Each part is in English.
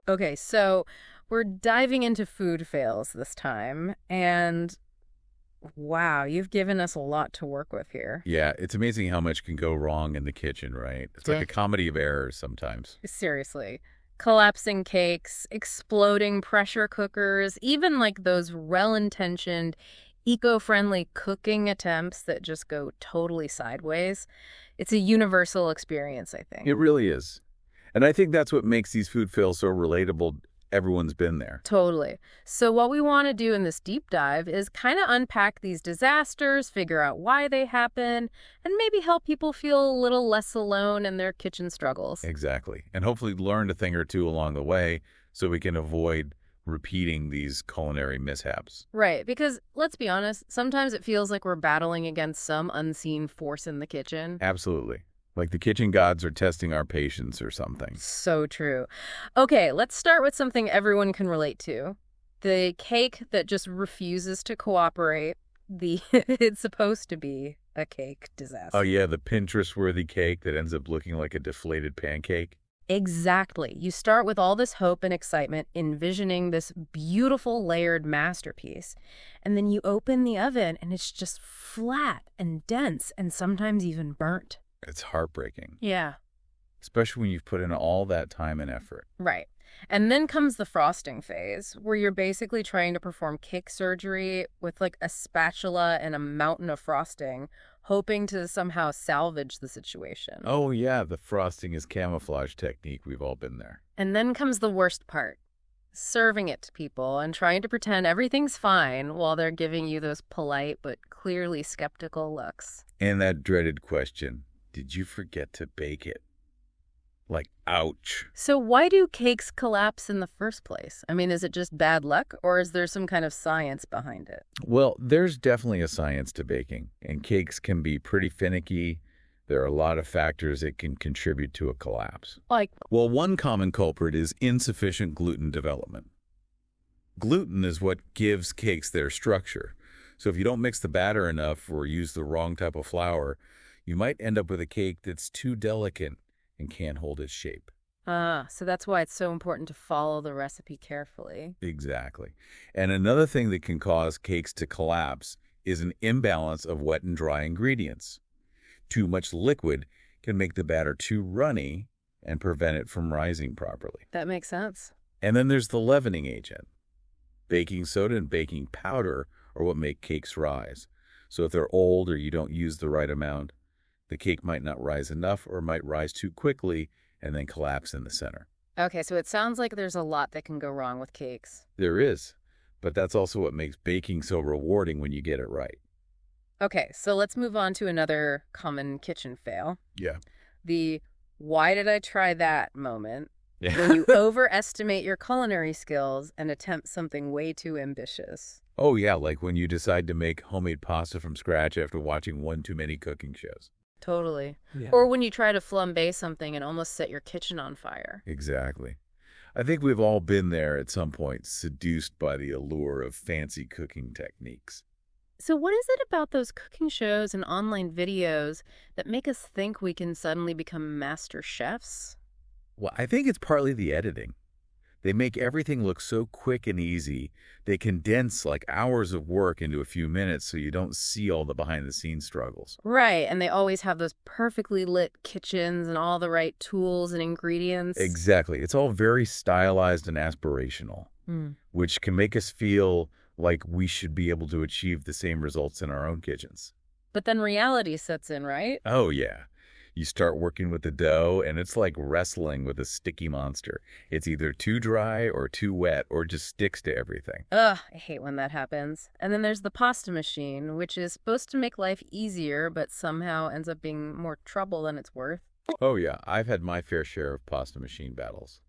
Okay, so we're diving into food fails this time, and wow, you've given us a lot to work with here. Yeah, it's amazing how much can go wrong in the kitchen, right? It's like a comedy of errors sometimes. Seriously. Collapsing cakes, exploding pressure cookers, even like those well-intentioned, eco-friendly cooking attempts that just go totally sideways. It's a universal experience, I think. It really is. And I think that's what makes these food fails so relatable. Everyone's been there. Totally. So what we want to do in this deep dive is kind of unpack these disasters, figure out why they happen, and maybe help people feel a little less alone in their kitchen struggles. Exactly. And hopefully learn a thing or two along the way so we can avoid repeating these culinary mishaps. Right, because let's be honest, sometimes it feels like we're battling against some unseen force in the kitchen. Absolutely. Like the kitchen gods are testing our patience or something. So true. Okay, let's start with something everyone can relate to. The cake that just refuses to cooperate. The it's supposed to be a cake Oh disaster. yeah, the Pinterest-worthy cake that ends up looking like a deflated pancake. Exactly. You start with all this hope and excitement, envisioning this beautiful layered masterpiece. And then you open the oven and it's just flat and dense and sometimes even burnt. It's heartbreaking, Yeah. especially when you've put in all that time and effort. Right. And then comes the frosting phase, where you're basically trying to perform cake surgery with like a spatula and a mountain of frosting, hoping to somehow salvage the situation. Oh yeah, the frosting is camouflage technique. We've all been there. And then comes the worst part, serving it to people and trying to pretend everything's fine while they're giving you those polite but clearly skeptical looks. And that dreaded question, did you forget to bake it? Like, ouch. So why do cakes collapse in the first place? I mean, is it just bad luck or is there some kind of science behind it? Well, there's definitely a science to baking, and cakes can be pretty finicky. There are a lot of factors that can contribute to a collapse. Like, Well, one common culprit is insufficient gluten development. Gluten is what gives cakes their structure. So if you don't mix the batter enough or use the wrong type of flour, you might end up with a cake that's too delicate and can't hold its shape. so that's why it's so important to follow the recipe carefully. Exactly. And another thing that can cause cakes to collapse is an imbalance of wet and dry ingredients. Too much liquid can make the batter too runny and prevent it from rising properly. That makes sense. And then there's the leavening agent. Baking soda and baking powder are what make cakes rise. So if they're old or you don't use the right amount, the cake might not rise enough or might rise too quickly and then collapse in the center. Okay, so it sounds like there's a lot that can go wrong with cakes. There is, but that's also what makes baking so rewarding when you get it right. Okay, so let's move on to another common kitchen fail. Yeah. The why did I try that moment when Yeah. you overestimate your culinary skills and attempt something way too ambitious. Oh, yeah, like when you decide to make homemade pasta from scratch after watching one too many cooking shows. Totally. Yeah. Or when you try to flambe something and almost set your kitchen on fire. Exactly. I think we've all been there at some point, seduced by the allure of fancy cooking techniques. So what is it about those cooking shows and online videos that make us think we can suddenly become master chefs? Well, I think it's partly the editing. They make everything look so quick and easy. They condense like hours of work into a few minutes so you don't see all the behind-the-scenes struggles. Right, and they always have those perfectly lit kitchens and all the right tools and ingredients. Exactly. It's all very stylized and aspirational, Hmm. which can make us feel like we should be able to achieve the same results in our own kitchens. But then reality sets in, right? Oh, yeah. You start working with the dough, and it's like wrestling with a sticky monster. It's either too dry or too wet or just sticks to everything. Ugh, I hate when that happens. And then there's the pasta machine, which is supposed to make life easier, but somehow ends up being more trouble than it's worth. Oh, yeah. I've had my fair share of pasta machine battles.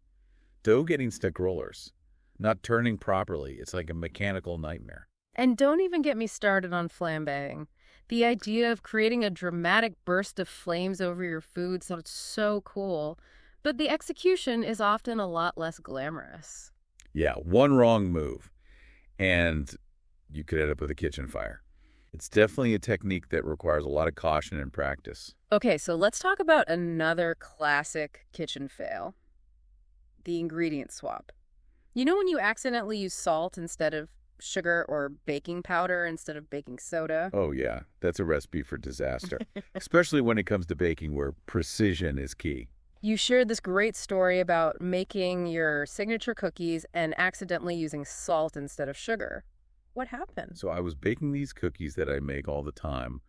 Dough getting stuck rollers. Not turning properly. It's like a mechanical nightmare. And don't even get me started on flambeing. The idea of creating a dramatic burst of flames over your food sounds so cool, but the execution is often a lot less glamorous. Yeah, one wrong move, and you could end up with a kitchen fire. It's definitely a technique that requires a lot of caution and practice. Okay, so let's talk about another classic kitchen fail. the ingredient swap. You know when you accidentally use salt instead of sugar or baking powder instead of baking soda? Oh, yeah, that's a recipe for disaster, especially when it comes to baking where precision is key. You shared this great story about making your signature cookies and accidentally using salt instead of sugar. What happened? So I was baking these cookies that I make all the time,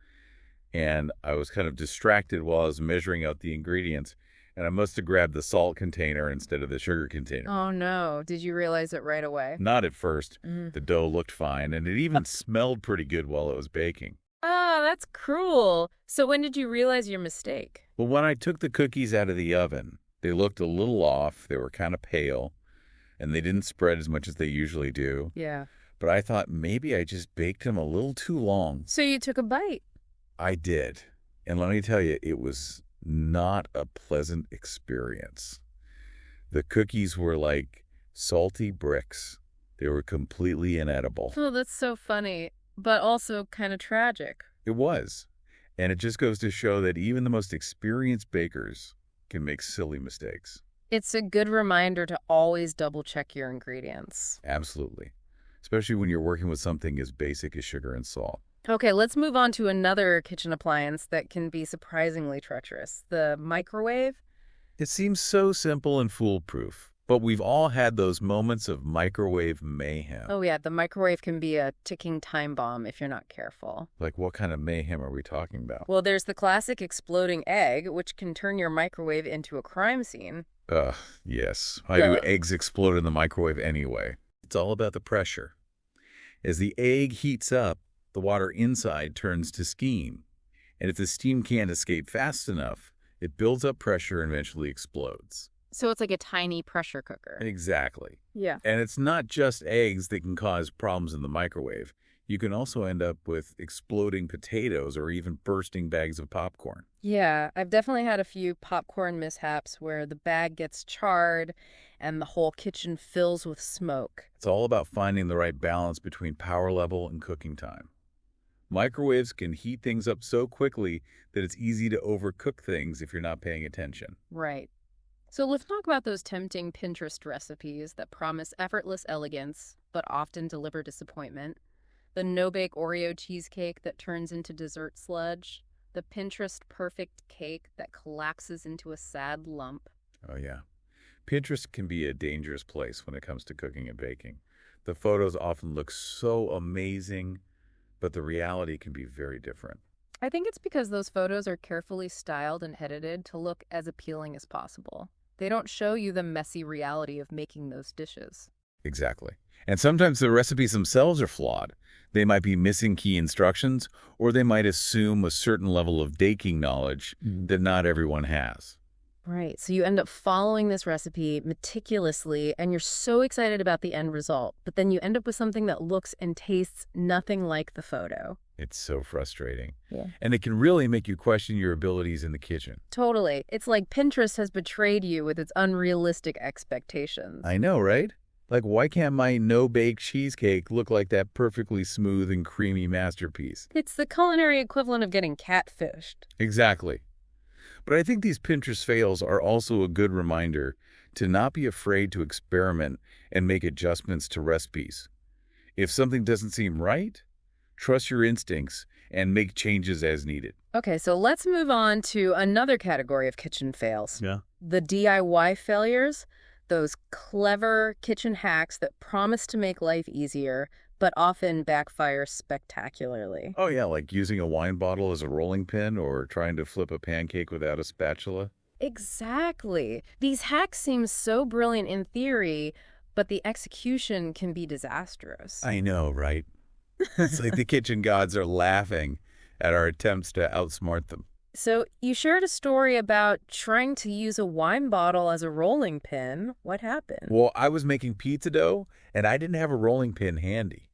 and I was kind of distracted while I was measuring out the ingredients, and I must have grabbed the salt container instead of the sugar container. Oh no, did you realize it right away? Not at first. Mm. The dough looked fine, and it even smelled pretty good while it was baking. Ah, that's cruel. So when did you realize your mistake? Well, when I took the cookies out of the oven, they looked a little off. They were kind of pale, and they didn't spread as much as they usually do. Yeah. But I thought maybe I just baked them a little too long. So you took a bite. I did. And let me tell you, it was not a pleasant experience. The cookies were like salty bricks. They were completely inedible. Oh, that's so funny, but also kind of tragic. It was. And it just goes to show that even the most experienced bakers can make silly mistakes. It's a good reminder to always double check your ingredients. Absolutely. Especially when you're working with something as basic as sugar and salt. Okay, let's move on to another kitchen appliance that can be surprisingly treacherous, the microwave. It seems so simple and foolproof, but we've all had those moments of microwave mayhem. Oh yeah, the microwave can be a ticking time bomb if you're not careful. Like, what kind of mayhem are we talking about? Well, there's the classic exploding egg, which can turn your microwave into a crime scene. Ugh, yes. Why do eggs explode in the microwave anyway? It's all about the pressure. As the egg heats up, the water inside turns to steam. And if the steam can't escape fast enough, it builds up pressure and eventually explodes. So it's like a tiny pressure cooker. Exactly. Yeah. And it's not just eggs that can cause problems in the microwave. You can also end up with exploding potatoes or even bursting bags of popcorn. Yeah, I've definitely had a few popcorn mishaps where the bag gets charred and the whole kitchen fills with smoke. It's all about finding the right balance between power level and cooking time. Microwaves can heat things up so quickly that it's easy to overcook things if you're not paying attention. Right. So let's talk about those tempting Pinterest recipes that promise effortless elegance but often deliver disappointment. The no-bake Oreo cheesecake that turns into dessert sludge. The Pinterest perfect cake that collapses into a sad lump. Oh, yeah. Pinterest can be a dangerous place when it comes to cooking and baking. The photos often look so amazing, but the reality can be very different. I think it's because those photos are carefully styled and edited to look as appealing as possible. They don't show you the messy reality of making those dishes. Exactly. And sometimes the recipes themselves are flawed. They might be missing key instructions, or they might assume a certain level of baking knowledge that not everyone has. Right. So you end up following this recipe meticulously, and you're so excited about the end result, but then you end up with something that looks and tastes nothing like the photo. It's so frustrating. Yeah. And it can really make you question your abilities in the kitchen. Totally. It's like Pinterest has betrayed you with its unrealistic expectations. I know, right? Like, why can't my no-bake cheesecake look like that perfectly smooth and creamy masterpiece? It's the culinary equivalent of getting catfished. Exactly. But I think these Pinterest fails are also a good reminder to not be afraid to experiment and make adjustments to recipes. If something doesn't seem right, trust your instincts and make changes as needed. Okay, so let's move on to another category of kitchen fails. Yeah. The DIY failures, those clever kitchen hacks that promise to make life easier, but often backfire spectacularly. Oh, yeah, like using a wine bottle as a rolling pin or trying to flip a pancake without a spatula. Exactly. These hacks seem so brilliant in theory, but the execution can be disastrous. I know, right? It's like the kitchen gods are laughing at our attempts to outsmart them. So you shared a story about trying to use a wine bottle as a rolling pin. What happened? Well, I was making pizza dough, and I didn't have a rolling pin handy.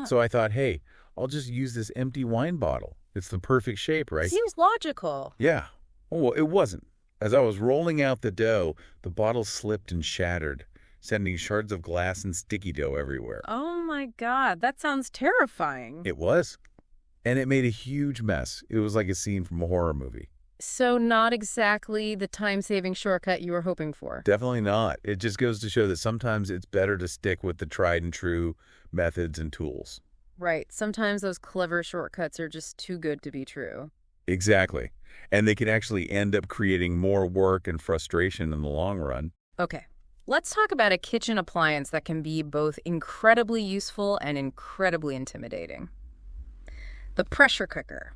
So I thought, hey, I'll just use this empty wine bottle. It's the perfect shape, right? Seems logical. Yeah. Oh, well, it wasn't. As I was rolling out the dough, the bottle slipped and shattered, sending shards of glass and sticky dough everywhere. Oh my God, that sounds terrifying. It was. And it made a huge mess. It was like a scene from a horror movie. So not exactly the time-saving shortcut you were hoping for. Definitely not. It just goes to show that sometimes it's better to stick with the tried and true methods and tools. Right. Sometimes those clever shortcuts are just too good to be true. Exactly. And they can actually end up creating more work and frustration in the long run. Okay. Let's talk about a kitchen appliance that can be both incredibly useful and incredibly intimidating. The pressure cooker.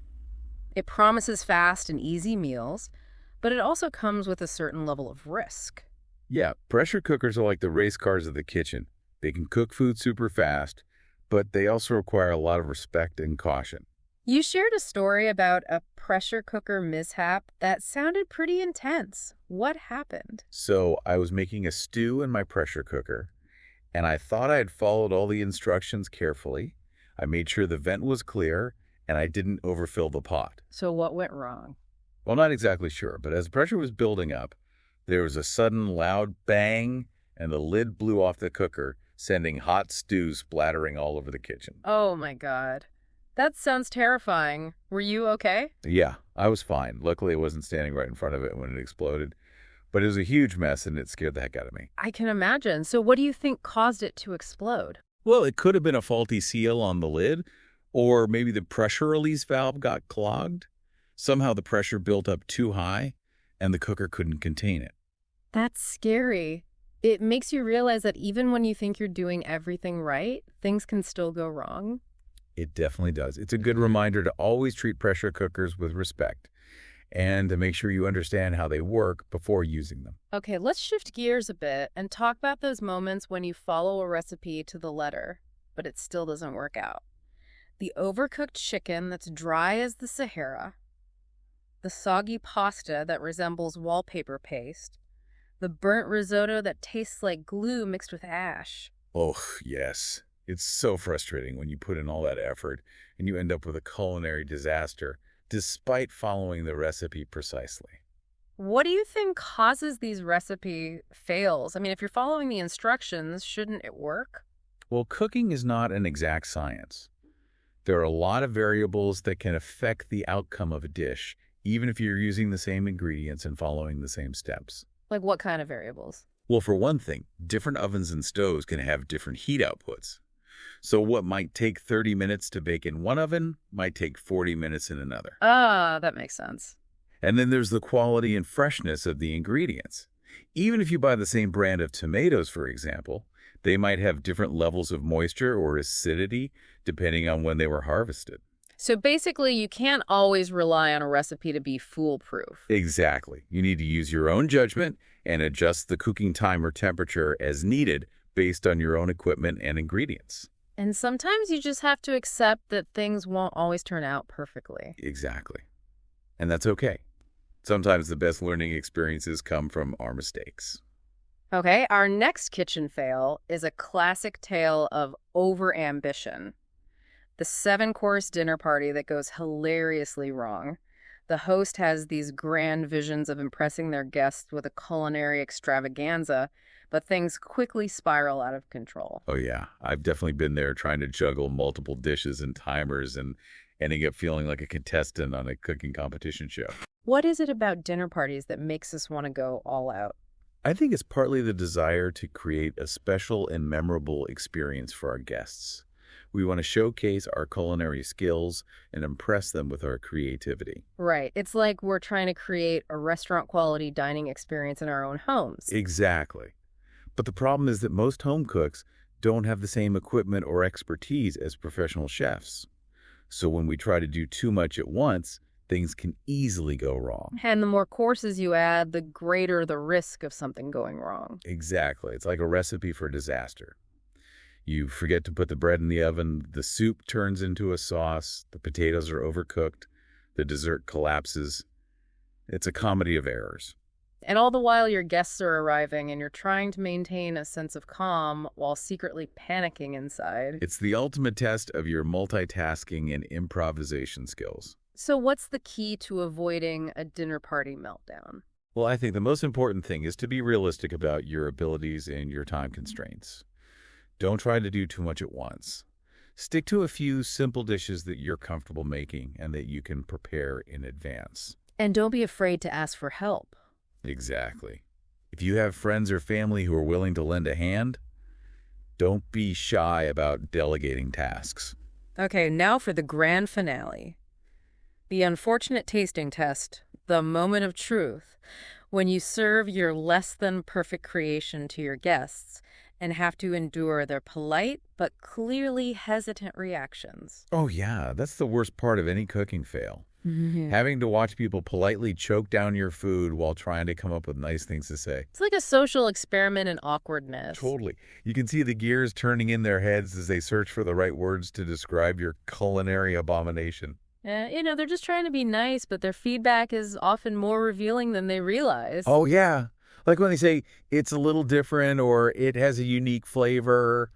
It promises fast and easy meals, but it also comes with a certain level of risk. Yeah, pressure cookers are like the race cars of the kitchen. They can cook food super fast, but they also require a lot of respect and caution. You shared a story about a pressure cooker mishap that sounded pretty intense. What happened? So I was making a stew in my pressure cooker, and I thought I had followed all the instructions carefully. I made sure the vent was clear, and I didn't overfill the pot. So what went wrong? Well, not exactly sure, but as the pressure was building up, there was a sudden loud bang, and the lid blew off the cooker, sending hot stew splattering all over the kitchen. Oh my God. That sounds terrifying. Were you okay? Yeah, I was fine. Luckily, I wasn't standing right in front of it when it exploded, but it was a huge mess, and it scared the heck out of me. I can imagine. So what do you think caused it to explode? Well, it could have been a faulty seal on the lid, or maybe the pressure release valve got clogged. Somehow the pressure built up too high, and the cooker couldn't contain it. That's scary. It makes you realize that even when you think you're doing everything right, things can still go wrong. It definitely does. It's a good reminder to always treat pressure cookers with respect and to make sure you understand how they work before using them. Okay, let's shift gears a bit and talk about those moments when you follow a recipe to the letter, but it still doesn't work out. The overcooked chicken that's dry as the Sahara, the soggy pasta that resembles wallpaper paste, the burnt risotto that tastes like glue mixed with ash. Oh, yes. It's so frustrating when you put in all that effort and you end up with a culinary disaster despite following the recipe precisely. What do you think causes these recipe fails? I mean, if you're following the instructions, shouldn't it work? Well, cooking is not an exact science. There are a lot of variables that can affect the outcome of a dish, even if you're using the same ingredients and following the same steps. Like what kind of variables? Well, for one thing, different ovens and stoves can have different heat outputs. So what might take 30 minutes to bake in one oven might take 40 minutes in another. Ah, that makes sense. And then there's the quality and freshness of the ingredients. Even if you buy the same brand of tomatoes, for example, they might have different levels of moisture or acidity depending on when they were harvested. So basically, you can't always rely on a recipe to be foolproof. Exactly. You need to use your own judgment and adjust the cooking time or temperature as needed based on your own equipment and ingredients. And sometimes you just have to accept that things won't always turn out perfectly. Exactly. And that's okay. Sometimes the best learning experiences come from our mistakes. Okay, our next kitchen fail is a classic tale of overambition. The 7-course dinner party that goes hilariously wrong. The host has these grand visions of impressing their guests with a culinary extravaganza, but things quickly spiral out of control. Oh, yeah. I've definitely been there trying to juggle multiple dishes and timers and ending up feeling like a contestant on a cooking competition show. What is it about dinner parties that makes us want to go all out? I think it's partly the desire to create a special and memorable experience for our guests. We want to showcase our culinary skills and impress them with our creativity. Right. It's like we're trying to create a restaurant-quality dining experience in our own homes. Exactly. But the problem is that most home cooks don't have the same equipment or expertise as professional chefs. So when we try to do too much at once, things can easily go wrong. And the more courses you add, the greater the risk of something going wrong. Exactly. It's like a recipe for disaster. You forget to put the bread in the oven, the soup turns into a sauce, the potatoes are overcooked, the dessert collapses. It's a comedy of errors. And all the while your guests are arriving and you're trying to maintain a sense of calm while secretly panicking inside. It's the ultimate test of your multitasking and improvisation skills. So what's the key to avoiding a dinner party meltdown? Well, I think the most important thing is to be realistic about your abilities and your time constraints. Don't try to do too much at once. Stick to a few simple dishes that you're comfortable making and that you can prepare in advance. And don't be afraid to ask for help. Exactly. If you have friends or family who are willing to lend a hand, don't be shy about delegating tasks. Okay, now for the grand finale. The unfortunate tasting test, the moment of truth, when you serve your less than perfect creation to your guests and have to endure their polite but clearly hesitant reactions. Oh yeah, that's the worst part of any cooking fail. Yeah. Having to watch people politely choke down your food while trying to come up with nice things to say. It's like a social experiment in awkwardness. Totally. You can see the gears turning in their heads as they search for the right words to describe your culinary abomination. They're just trying to be nice, but their feedback is often more revealing than they realize. Oh, yeah. Like when they say it's a little different or it has a unique flavor,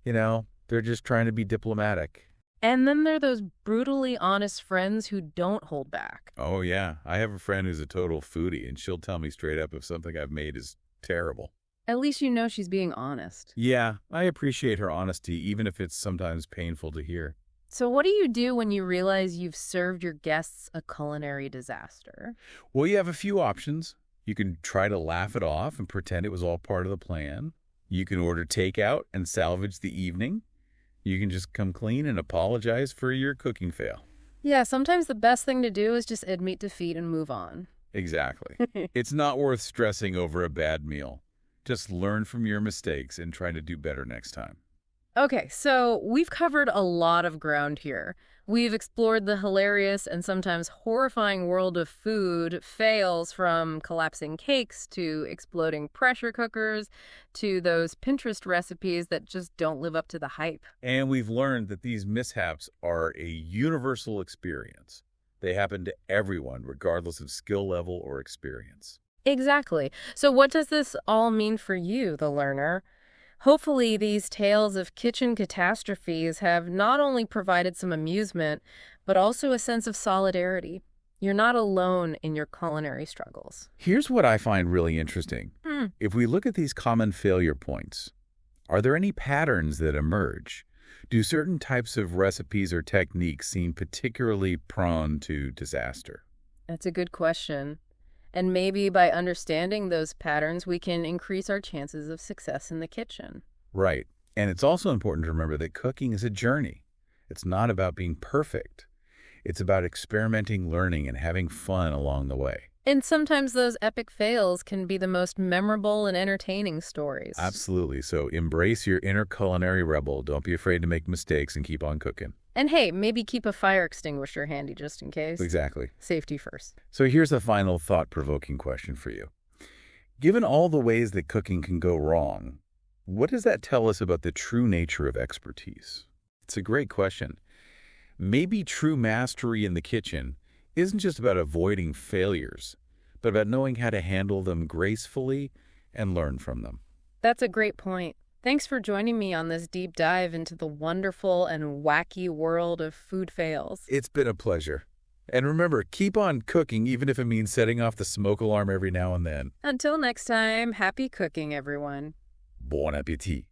they're just trying to be diplomatic. And then there are those brutally honest friends who don't hold back. Oh, yeah. I have a friend who's a total foodie, and she'll tell me straight up if something I've made is terrible. At least you know she's being honest. Yeah, I appreciate her honesty, even if it's sometimes painful to hear. So what do you do when you realize you've served your guests a culinary disaster? Well, you have a few options. You can try to laugh it off and pretend it was all part of the plan. You can order takeout and salvage the evening. You can just come clean and apologize for your cooking fail. Yeah, sometimes the best thing to do is just admit defeat and move on. Exactly. It's not worth stressing over a bad meal. Just learn from your mistakes and try to do better next time. Okay, so we've covered a lot of ground here. We've explored the hilarious and sometimes horrifying world of food fails, from collapsing cakes to exploding pressure cookers to those Pinterest recipes that just don't live up to the hype. And we've learned that these mishaps are a universal experience. They happen to everyone, regardless of skill level or experience. Exactly. So what does this all mean for you, the learner? Hopefully, these tales of kitchen catastrophes have not only provided some amusement, but also a sense of solidarity. You're not alone in your culinary struggles. Here's what I find really interesting. If we look at these common failure points, are there any patterns that emerge? Do certain types of recipes or techniques seem particularly prone to disaster? That's a good question. And maybe by understanding those patterns, we can increase our chances of success in the kitchen. Right. And it's also important to remember that cooking is a journey. It's not about being perfect. It's about experimenting, learning, and having fun along the way. And sometimes those epic fails can be the most memorable and entertaining stories. Absolutely. So embrace your inner culinary rebel. Don't be afraid to make mistakes and keep on cooking. And hey, maybe keep a fire extinguisher handy just in case. Exactly. Safety first. So here's a final thought-provoking question for you. Given all the ways that cooking can go wrong, what does that tell us about the true nature of expertise? It's a great question. Maybe true mastery in the kitchen isn't just about avoiding failures, but about knowing how to handle them gracefully and learn from them. That's a great point. Thanks for joining me on this deep dive into the wonderful and wacky world of food fails. It's been a pleasure. And remember, keep on cooking even if it means setting off the smoke alarm every now and then. Until next time, happy cooking, everyone. Bon appétit.